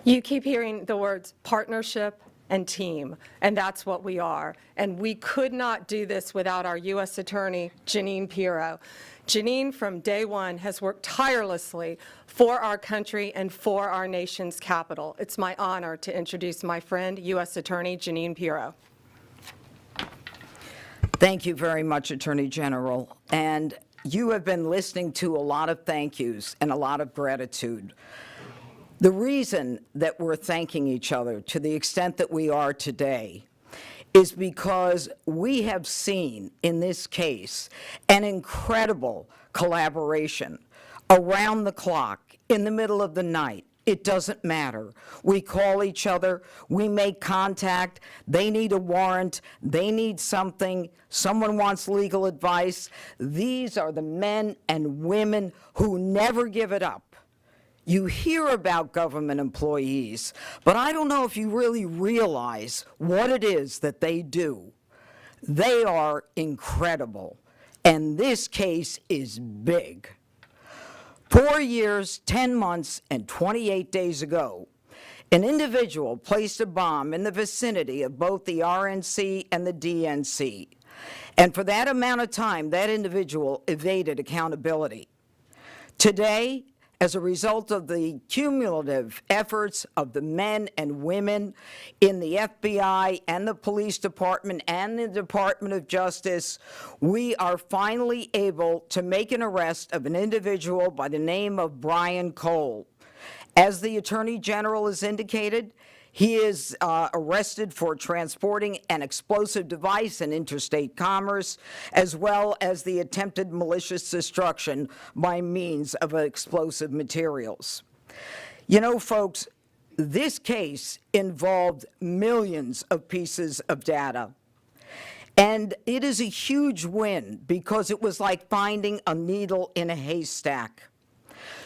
You keep hearing the words partnership and team, and that's what we are. And we could not do this without our U.S. Attorney, Jeanine Pirro. Jeanine, from day one, has worked tirelessly for our country and for our nation's capital. It's my honor to introduce my friend, U.S. Attorney Jeanine Pirro. Thank you very much, Attorney General. And you have been listening to a lot of thank yous and a lot of gratitude. The reason that we're thanking each other to the extent that we are today is because we have seen in this case an incredible collaboration around the clock, in the middle of the night. It doesn't matter. We call each other, we make contact, they need a warrant, they need something, someone wants legal advice. These are the men and women who never give it up. You hear about government employees, but I don't know if you really realize what it is that they do. They are incredible, and this case is big. 4 years, 10 months, and 28 days ago, an individual placed a bomb in the vicinity of both the RNC and the DNC. And for that amount of time, that individual evaded accountability. Today, as a result of the cumulative efforts of the men and women in the FBI and the police department and the Department of Justice, we are finally able to make an arrest of an individual by the name of Brian Cole. As the Attorney General has indicated, he is arrested for transporting an explosive device in interstate commerce, as well as the attempted malicious destruction by means of explosive materials. You know, folks, this case involved millions of pieces of data. And it is a huge win because it was like finding a needle in a haystack.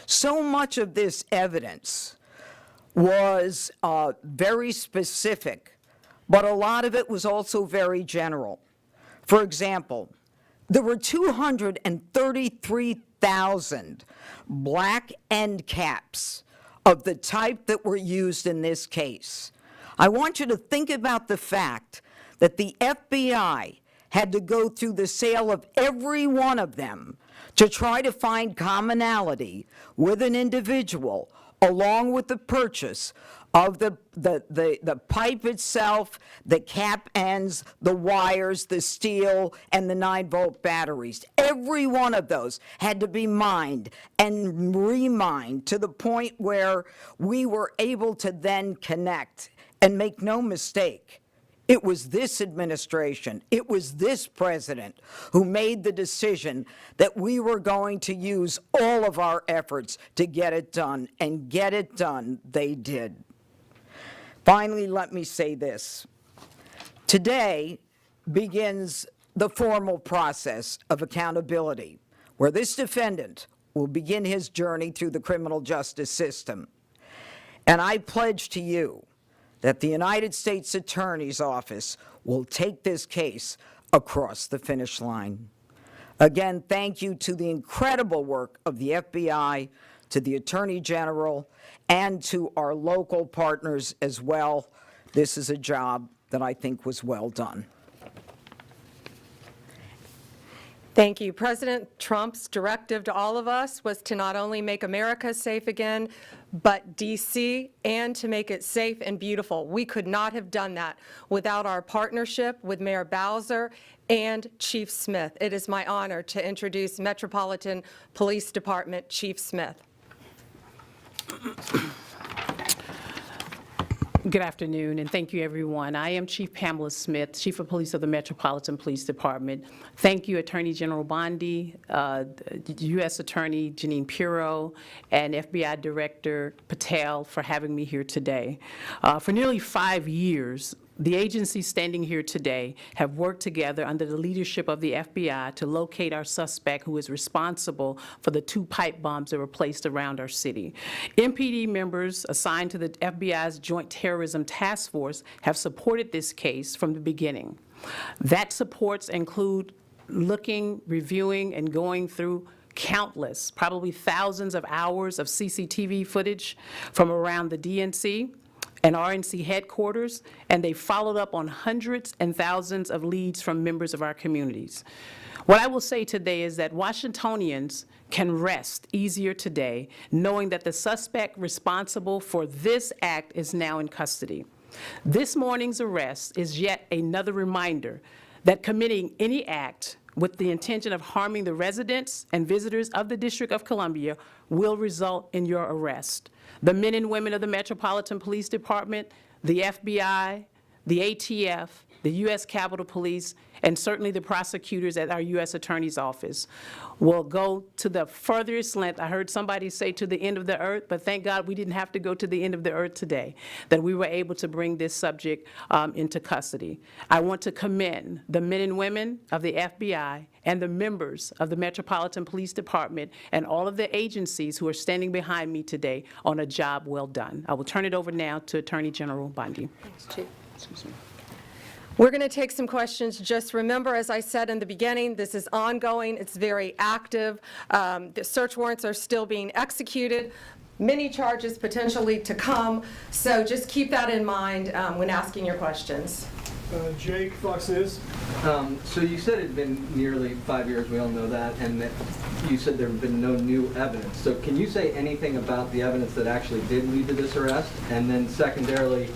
So much of this evidence was very specific, but a lot of it was also very general. For example, there were 233,000 black end caps of the type that were used in this case. I want you to think about the fact that the FBI had to go through the sale of every one of them to try to find commonality with an individual, along with the purchase of the pipe itself, the cap ends, the wires, the steel, and the 9-volt batteries. Every one of those had to be mined and remined to the point where we were able to then connect. And make no mistake, it was this administration, it was this president who made the decision that we were going to use all of our efforts to get it done, and get it done they did. Finally, let me say this. Today begins the formal process of accountability, where this defendant will begin his journey through the criminal justice system. And I pledge to you that the United States Attorney's Office will take this case across the finish line. Again, thank you to the incredible work of the FBI, to the Attorney General, and to our local partners as well. This is a job that I think was well done. Thank you. President Trump's directive to all of us was to not only make America safe again, but D.C., and to make it safe and beautiful. We could not have done that without our partnership with Mayor Bowser and Chief Smith. It is my honor to introduce Metropolitan Police Department Chief Smith. Good afternoon, and thank you, everyone. I am Chief Pamela Smith, Chief of Police of the Metropolitan Police Department. Thank you, Attorney General Bondi, U.S. Attorney Jeanine Pirro, and FBI Director Patel for having me here today. For nearly 5 years, the agencies standing here today have worked together under the leadership of the FBI to locate our suspect who is responsible for the 2 pipe bombs that were placed around our city. MPD members assigned to the FBI's Joint Terrorism Task Force have supported this case from the beginning. That supports include looking, reviewing, and going through countless, probably thousands of hours of CCTV footage from around the DNC and RNC headquarters, and they followed up on hundreds and thousands of leads from members of our communities. What I will say today is that Washingtonians can rest easier today knowing that the suspect responsible for this act is now in custody. This morning's arrest is yet another reminder that committing any act with the intention of harming the residents and visitors of the District of Columbia will result in your arrest. The men and women of the Metropolitan Police Department, the FBI, the ATF, the U.S. Capitol Police, and certainly the prosecutors at our U.S. Attorney's Office will go to the furthest length. I heard somebody say to the end of the earth, but thank God we didn't have to go to the end of the earth today, that we were able to bring this subject into custody. I want to commend the men and women of the FBI and the members of the Metropolitan Police Department and all of the agencies who are standing behind me today on a job well done. I will turn it over now to Attorney General Bondi. Thanks, Chief. Excuse me. We're going to take some questions. Just remember, as I said in the beginning, this is ongoing. It's very active. The search warrants are still being executed. Many charges potentially to come. So just keep that in mind when asking your questions. Jake, Fox News. So you said it had been nearly 5 years, we all know that, and that you said there have been no new evidence. So can you say anything about the evidence that actually did lead to this arrest? And then secondarily,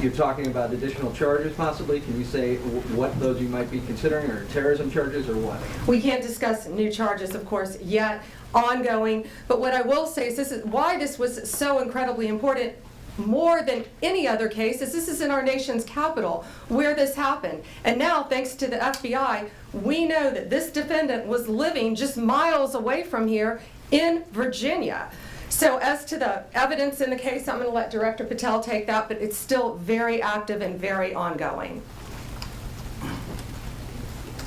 you're talking about additional charges possibly. Can you say what those you might be considering, or terrorism charges, or what? We can't discuss new charges, of course, yet, ongoing. But what I will say is this is why this was so incredibly important, more than any other case, is this is in our nation's capital where this happened. And now, thanks to the FBI, we know that this defendant was living just miles away from here in Virginia. So as to the evidence in the case, I'm going to let Director Patel take that, but it's still very active and very ongoing.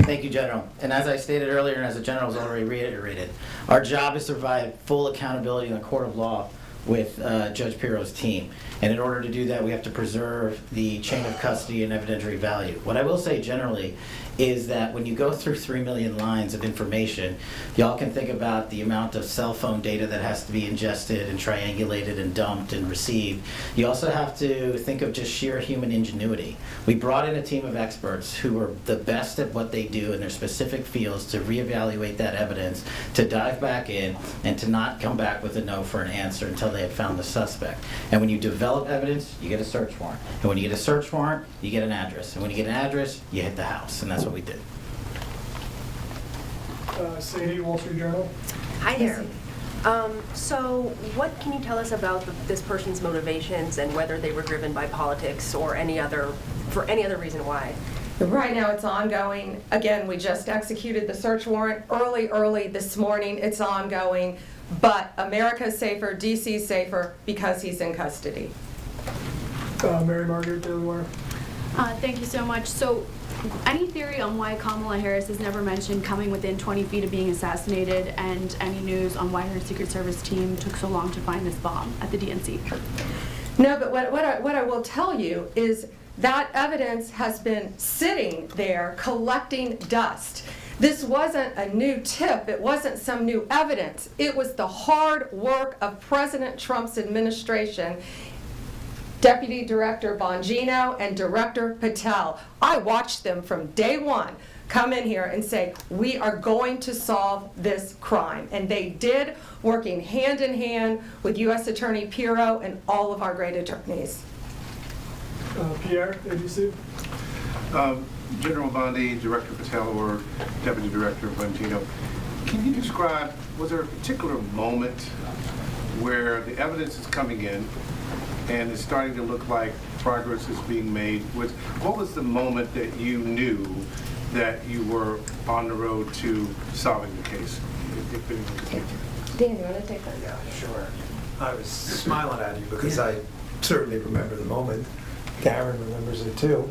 Thank you, General. And as I stated earlier, and as the General has already reiterated, our job is to provide full accountability in the court of law with Judge Pirro's team. And in order to do that, we have to preserve the chain of custody and evidentiary value. What I will say generally is that when you go through 3 million lines of information, y'all can think about the amount of cell phone data that has to be ingested and triangulated and dumped and received. You also have to think of just sheer human ingenuity. We brought in a team of experts who are the best at what they do in their specific fields to reevaluate that evidence, to dive back in, and to not come back with a no for an answer until they had found the suspect. And when you develop evidence, you get a search warrant. And when you get a search warrant, you get an address. And when you get an address, you hit the house. And that's what we did. Sadie, Wall Street Journal. Hi there. So what can you tell us about this person's motivations and whether they were driven by politics or for any other reason why? Right now it's ongoing. Again, we just executed the search warrant early this morning. It's ongoing. But America's safer, DC's safer because he's in custody. Mary Margaret, Daily Wire. Thank you so much. So, any theory on why Kamala Harris has never mentioned coming within 20 feet of being assassinated, and any news on why her Secret Service team took so long to find this bomb at the DNC? No, but what I will tell you is that evidence has been sitting there collecting dust. This wasn't a new tip. It wasn't some new evidence. It was the hard work of President Trump's administration, Deputy Director Bongino and Director Patel. I watched them from day one come in here and say, we are going to solve this crime. And they did, working hand in hand with U.S. Attorney Pirro and all of our great attorneys. Pierre, ABC. General Bondi, Director Patel, or Deputy Director Bongino, can you describe, was there a particular moment where the evidence is coming in and it's starting to look like progress is being made? What was the moment that you knew that you were on the road to solving the case? Dan, you want to take that? Yeah, sure. I was smiling at you because I certainly remember the moment. Karen remembers it too.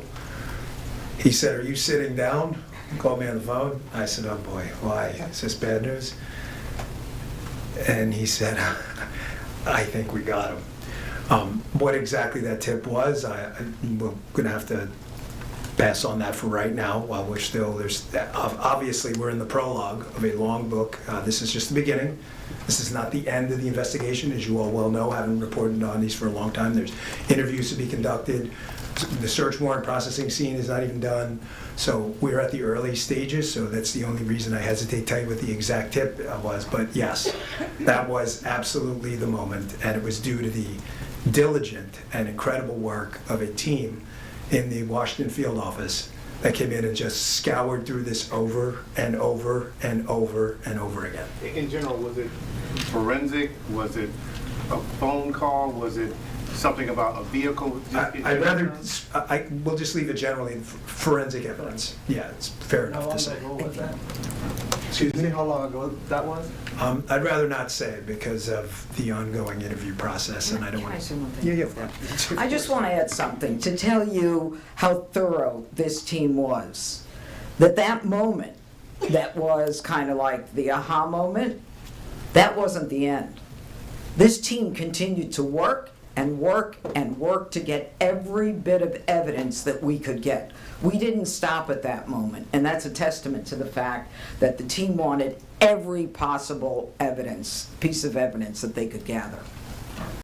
He said, "Are you sitting down?" He called me on the phone. I said, "Oh boy, why? Is this bad news?" And he said, "I think we got him." What exactly that tip was, we're going to have to pass on that for right now while we're still, obviously, we're in the prologue of a long book. This is just the beginning. This is not the end of the investigation, as you all well know, having reported on these for a long time. There's interviews to be conducted. The search warrant processing scene is not even done. So we're at the early stages, so that's the only reason I hesitate to tell you what the exact tip was. But yes, that was absolutely the moment, and it was due to the diligent and incredible work of a team in the Washington field office that came in and just scoured through this over and over and over and over again. In general, was it forensic? Was it a phone call? Was it something about a vehicle? I'd rather, we'll just leave it generally forensic evidence. Yeah, it's fair enough to say. Excuse me? How long ago that was? I'd rather not say it because of the ongoing interview process, and I don't want to. Yeah. I just want to add something to tell you how thorough this team was. That moment that was kind of like the aha moment, that wasn't the end. This team continued to work and work and work to get every bit of evidence that we could get. We didn't stop at that moment, and that's a testament to the fact that the team wanted every possible piece of evidence that they could gather.